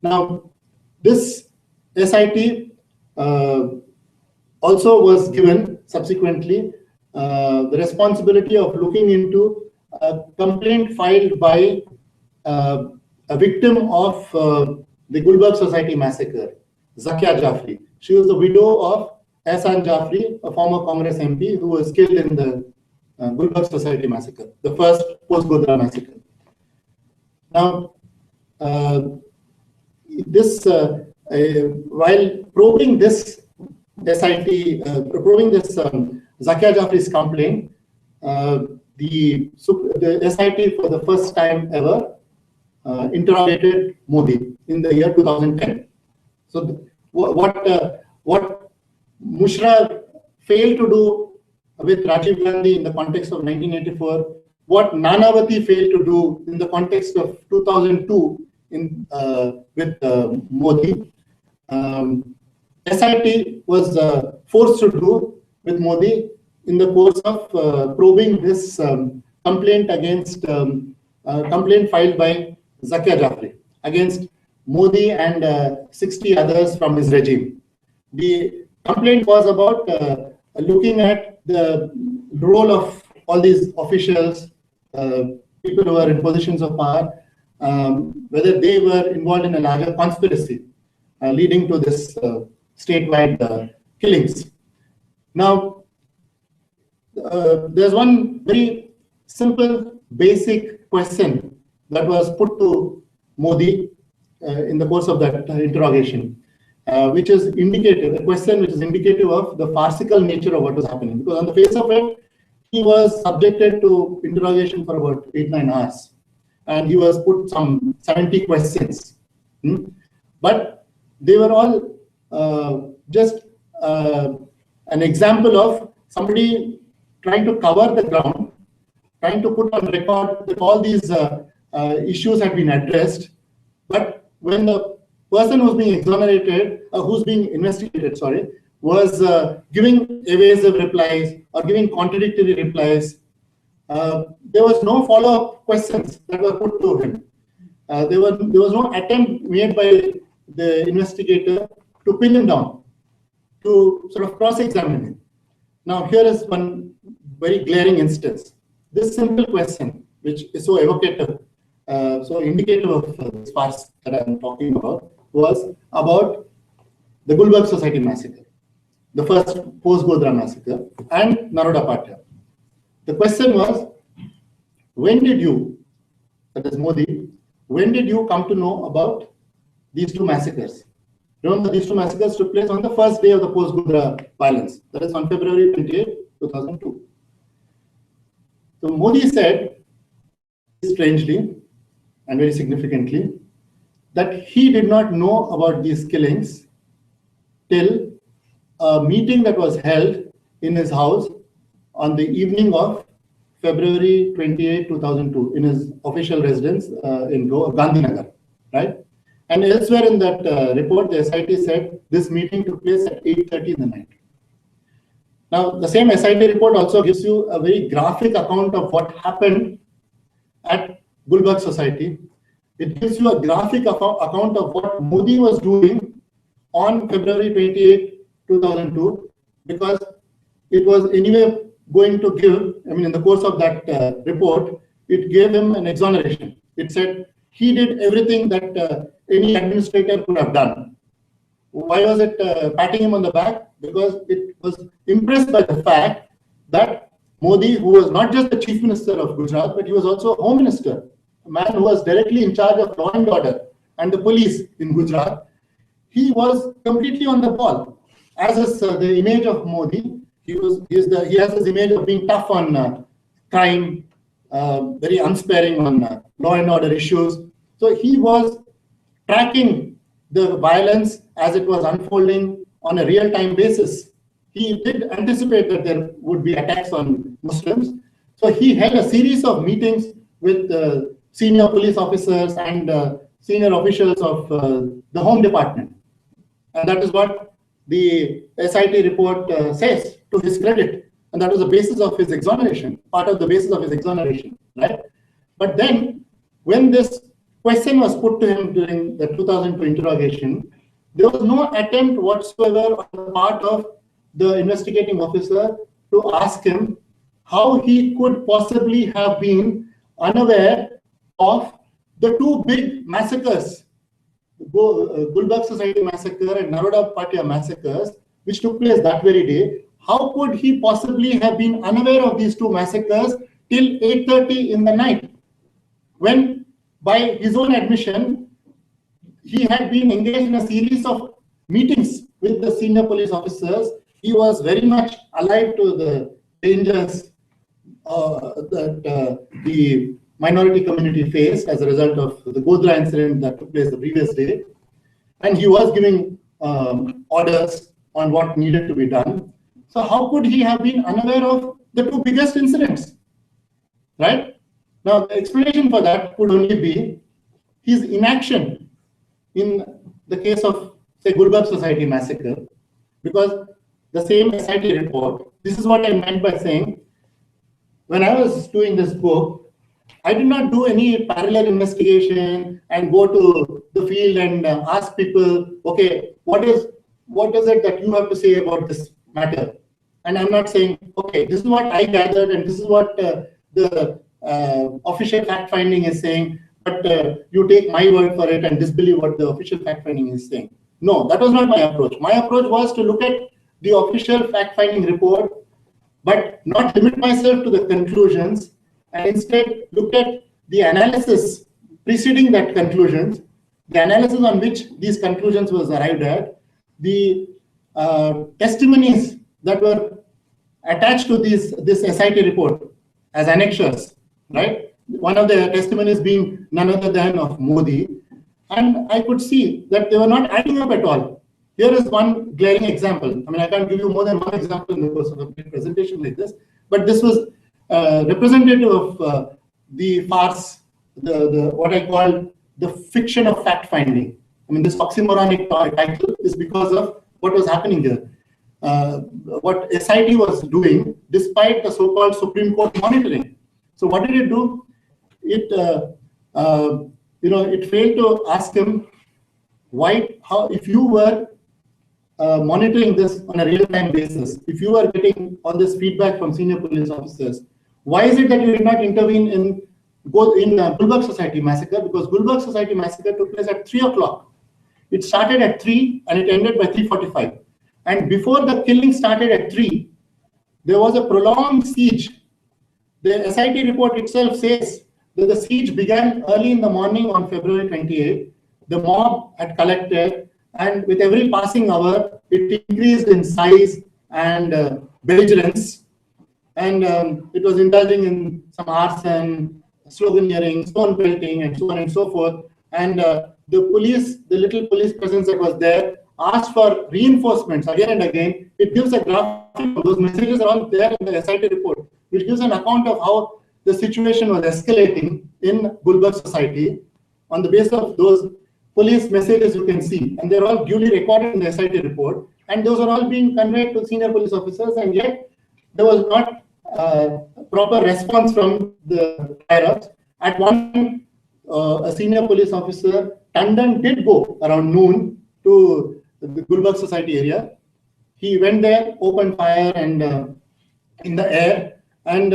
Now, this SIT also was given subsequently the responsibility of looking into a complaint filed by a victim of the Gulbarg Society massacre, Zakia Jafri. She was the widow of Ehsan Jafri, a former Congress MP who was killed in the Gulbarg Society massacre, the first post-Godhra massacre. Now, while probing this SIT, probing this Zakia Jafri's complaint, the SIT for the first time ever interrogated Modi in the year 2010. So what Musharraf failed to do with Rajiv Gandhi in the context of 1984, what Nanavati failed to do in the context of 2002 with Modi, SIT was forced to do with Modi in the course of probing this complaint filed by Zakia Jafri against Modi and 60 others from his regime. The complaint was about looking at the role of all these officials, people who are in positions of power, whether they were involved in a larger conspiracy leading to this statewide killings. Now, there's one very simple, basic question that was put to Modi in the course of that interrogation, which is indicative, a question which is indicative of the farcical nature of what was happening. Because on the face of it, he was subjected to interrogation for about 8-9 hours, and he was put some 70 questions. But they were all just an example of somebody trying to cover the ground, trying to put on record that all these issues had been addressed. But when the person who's being exonerated, who's being investigated, was giving evasive replies or giving contradictory replies, there was no follow-up questions that were put to him. There was no attempt made by the investigator to pin him down, to sort of cross-examine him. Now, here is one very glaring instance. This simple question, which is so evocative, so indicative of this farce that I'm talking about, was about the Gulbarg Society massacre, the first post-Godhra massacre, and Naroda Patya. The question was, when did you, that is Modi, when did you come to know about these two massacres? Remember, these two massacres took place on the first day of the post-Godhra violence, that is on February 28, 2002. So Modi said, strangely and very significantly, that he did not know about these killings till a meeting that was held in his house on the evening of February 28, 2002, in his official residence in Gandhinagar, right? And elsewhere in that report, the SIT said this meeting took place at 8:30 in the night. Now, the same SIT report also gives you a very graphic account of what happened at Gulbarg Society. It gives you a graphic account of what Modi was doing on February 28, 2002, because it was anyway going to give, in the course of that report, it gave him an exoneration. It said he did everything that any administrator could have done. Why was it patting him on the back? Because it was impressed by the fact that Modi, who was not just the chief minister of Gujarat, but he was also a home minister, a man who was directly in charge of law and order and the police in Gujarat, he was completely on the ball. As is the image of Modi, he has this image of being tough on crime, very unsparing on law and order issues. So he was tracking the violence as it was unfolding on a real-time basis. He did anticipate that there would be attacks on Muslims. So he held a series of meetings with senior police officers and senior officials of the Home Department. And that is what the SIT report says to his credit. And that was the basis of his exoneration, part of the basis of his exoneration, right? But then when this question was put to him during the 2002 interrogation, there was no attempt whatsoever on the part of the investigating officer to ask him how he could possibly have been unaware of the two big massacres, Gulbarga Society massacre and Naroda Patia massacres, which took place that very day. How could he possibly have been unaware of these two massacres till 8:30 in the night, when, by his own admission, he had been engaged in a series of meetings with the senior police officers? He was very much alive to the dangers that the minority community faced as a result of the Godhra incident that took place the previous day. And he was giving orders on what needed to be done. So how could he have been unaware of the two biggest incidents, right? Now, the explanation for that could only be his inaction in the case of, say, Gulbarga Society massacre, because the same SIT report, this is what I meant by saying, when I was doing this book, I did not do any parallel investigation and go to the field and ask people, okay, what is it that you have to say about this matter? And I'm not saying, okay, this is what I gathered and this is what the official fact-finding is saying, but you take my word for it and disbelieve what the official fact-finding is saying. No, that was not my approach. My approach was to look at the official fact-finding report, but not limit myself to the conclusions, and instead look at the analysis preceding that conclusions, the analysis on which these conclusions was arrived at, the testimonies that were attached to this SIT report as annexures, right? One of the testimonies being none other than of Modi. And I could see that they were not adding up at all. Here is one glaring example. I mean, I can't give you more than one example in the course of a presentation like this, but this was representative of the farce, the what I call the fiction of fact-finding. I mean, this oxymoronic title is because of what was happening here. What SIT was doing despite the so-called Supreme Court monitoring. So what did it do? It it failed to ask him how, if you were monitoring this on a real-time basis, if you are getting all this feedback from senior police officers, why is it that you did not intervene in Gulbarga Society massacre? Because Gulbarga Society massacre took place at 3 o'clock. It started at 3 and it ended by 3:45. And before the killing started at 3, there was a prolonged siege. The SIT report itself says that the siege began early in the morning on February 28. The mob had collected, and with every passing hour, it increased in size and belligerence. And it was indulging in some arson, sloganeering, stone pelting, and so on and so forth. And the little police presence that was there, asked for reinforcements again and again. It gives a graphic, those messages are all there in the SIT report, which gives an account of how the situation was escalating in Gulbarga Society. On the basis of those police messages, you can see, and they're all duly recorded in the SIT report, and those are all being conveyed to senior police officers, and yet there was not proper response from the higher-ups. At one point, a senior police officer, Tandon, did go around noon to the Gulbarga Society area. He went there, opened fire and in the air, and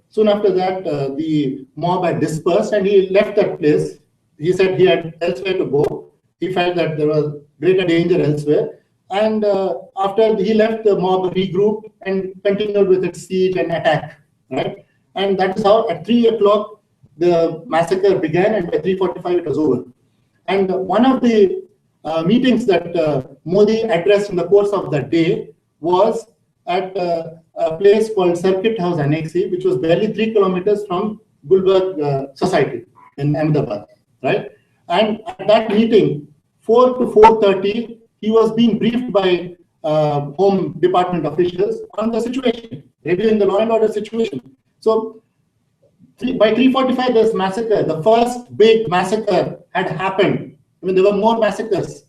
soon after that, the mob had dispersed and he left that place. He said he had elsewhere to go. He felt that there was greater danger elsewhere. And after he left, the mob regrouped and continued with its siege and attack, right? And that is how at 3 o'clock, the massacre began, and by 3:45 it was over. And one of the meetings that Modi addressed in the course of that day was at a place called Circuit House Annexe, which was barely 3 kilometers from Gulbarga Society in Ahmedabad, right? And at that meeting, 4 to 4:30, he was being briefed by Home Department officials on the situation, reviewing the law and order situation. So by 3:45, this massacre, the first big massacre had happened. I mean, there were more massacres.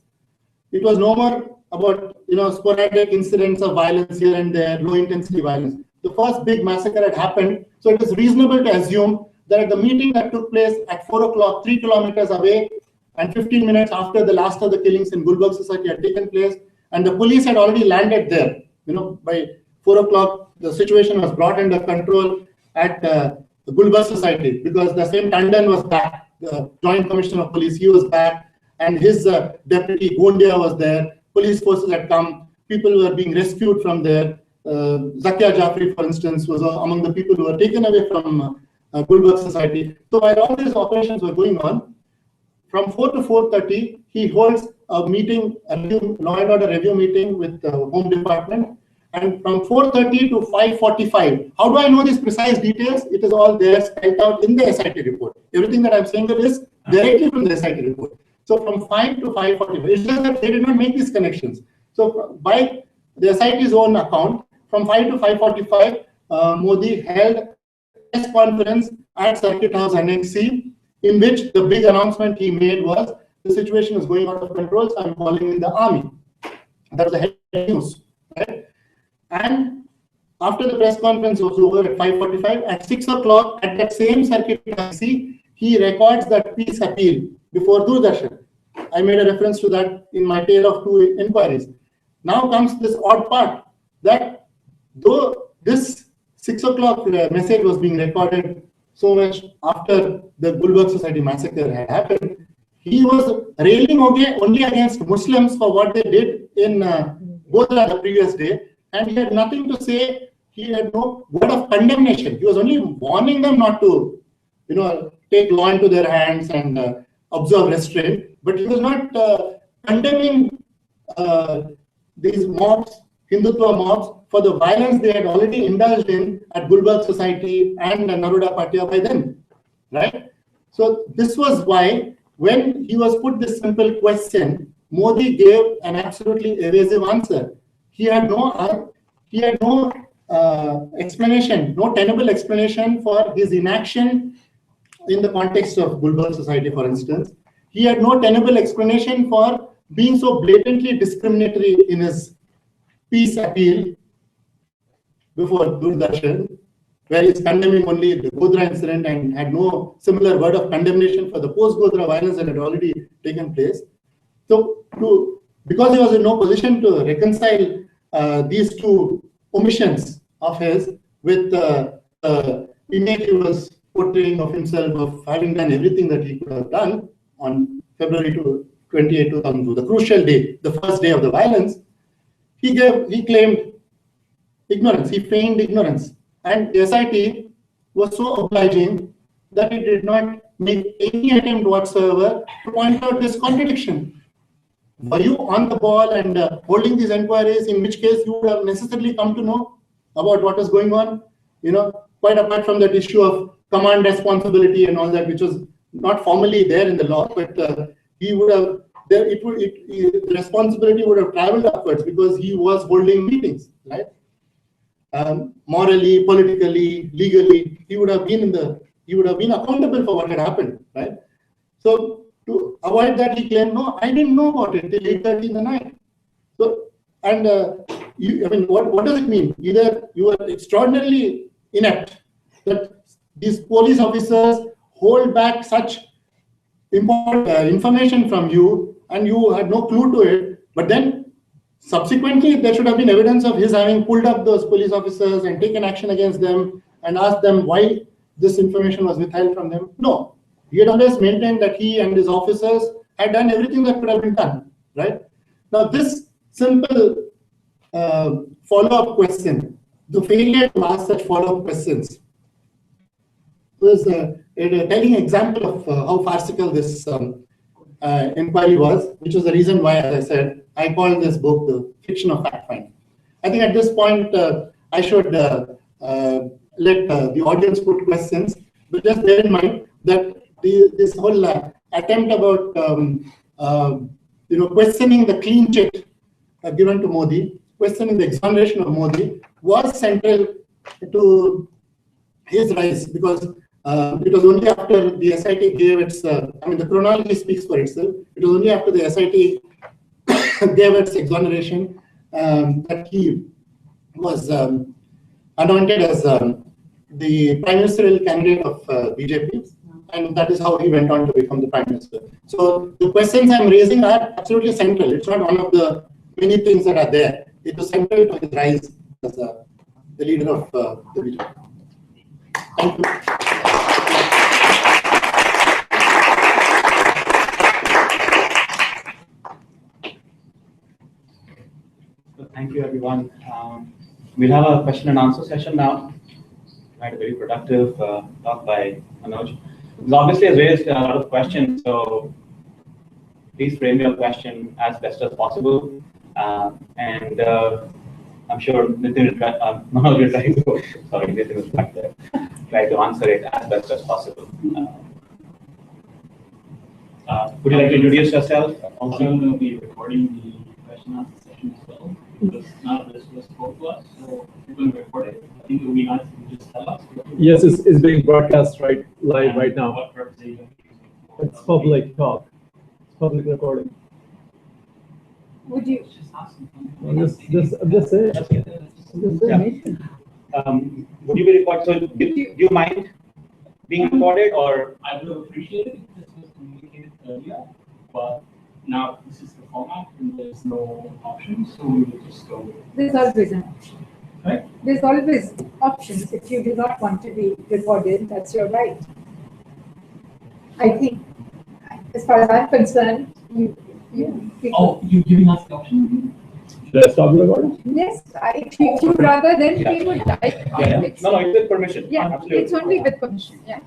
It was no more about sporadic incidents of violence here and there, low intensity violence. The first big massacre had happened, so it is reasonable to assume that at the meeting that took place at 4 o'clock, 3 kilometers away, and 15 minutes after the last of the killings in Gulbarga society had taken place, and the police had already landed there. By 4 o'clock, the situation was brought under control at the Gulbarga society, because the same Tandon was back, the Joint Commissioner of Police, he was back, and his deputy Gondia was there. Police forces had come. People were being rescued from there. Zakia Jafri, for instance, was among the people who were taken away from Gulbarga society. So while all these operations were going on, from 4 to 4:30, he holds a meeting, a law and order review meeting with the Home Department. And from 4:30 to 5:45, how do I know these precise details? It is all there spelled out in the SIT report. Everything that I'm saying is directly from the SIT report. So from 5 to 5:45, it's just that they did not make these connections. So by the SIT's own account, from 5 to 5:45, Modi held a press conference at Circuit House NXC, in which the big announcement he made was the situation is going out of control, so I'm calling in the army. That was the head news, right? And after the press conference was over at 5:45, at 6 o'clock at that same Circuit NXC, he records that peace appeal before Doordarshan. I made a reference to that in my tale of two inquiries. Now comes this odd part, that though this 6 o'clock message was being recorded so much after the Gulbarga society massacre had happened, he was railing only against Muslims for what they did in Godhra the previous day, and he had nothing to say. He had no word of condemnation. He was only warning them not to, take law into their hands and observe restraint. But he was not condemning these mobs, Hindutva mobs, for the violence they had already indulged in at Gulbarga society and Naroda Patia by then, right? So this was why, when he was put this simple question, Modi gave an absolutely evasive answer. He had no explanation, no tenable explanation for his inaction in the context of Gulbarga society, for instance. He had no tenable explanation for being so blatantly discriminatory in his peace appeal before Doordarshan, where he's condemning only the Godhra incident and had no similar word of condemnation for the post-Godhra violence that had already taken place. So, because he was in no position to reconcile these two omissions of his with the image he was portraying of himself of having done everything that he could have done on February 28, 2002, the crucial day, the first day of the violence, he claimed ignorance, he feigned ignorance. And the SIT was so obliging that it did not make any attempt whatsoever to point out this contradiction. Were you on the ball and holding these inquiries, in which case you would have necessarily come to know about what was going on, quite apart from that issue of command responsibility and all that, which was not formally there in the law, but he would have, the responsibility would have traveled upwards because he was holding meetings, right? Morally, politically, legally, he would have been accountable for what had happened, right? So to avoid that, he claimed, no, I didn't know about it till 8:30 in the night. So, and what does it mean? Either you are extraordinarily inept, that these police officers hold back such important information from you and you had no clue to it, but then subsequently there should have been evidence of his having pulled up those police officers and taken action against them and asked them why this information was withheld from them. No, he had always maintained that he and his officers had done everything that could have been done, right? Now this simple follow-up question, the failure to ask such follow-up questions, was a telling example of how farcical this inquiry was, which was the reason why, as I said, I called this book The Fiction of Fact-Finding. I think at this point, I should let the audience put questions, but just bear in mind that this whole attempt about questioning the clean chit given to Modi, questioning the exoneration of Modi, was central to his rise, because It was only after the SIT gave its, the chronology speaks for itself. It was only after the SIT gave its exoneration that he was anointed as the prime ministerial candidate of BJP, and that is how he went on to become the prime minister. So the questions I'm raising are absolutely central. It's not one of the many things that are there. It was central to his rise as the leader of the BJP. Thank you. So thank you, everyone. We'll have a question and answer session now. We had a very productive talk by Manoj. He's obviously has raised a lot of questions, so please frame your question as best as possible. And I'm sure Nitin will try to, sorry, Nitin is back there, try to answer it as best as possible. Would you like to introduce yourself? Also, I'm going to be recording the question and answer session as well. Because none of this was spoke to us, so we're going to record it. I think it would be nice if you just tell us. Yes, it's being broadcast live right now. What purpose are you going to use it for? It's public talk. It's public recording. Would you? Just ask them. I'm just say it. Just say it. Would you be recorded? So do you mind being recorded, or? I would have appreciated if this was communicated earlier, but now this is the format and there's no options, so we will just go with it. There's always an option. Right? There's always options. If you do not want to be recorded, that's your right. I think, as far as I'm concerned, you Oh, you're giving us the option? Should I stop the recording? yes, if you rather, then we would. Yeah. No, it's with permission. Yeah, Absolutely. it's only with permission. Yeah.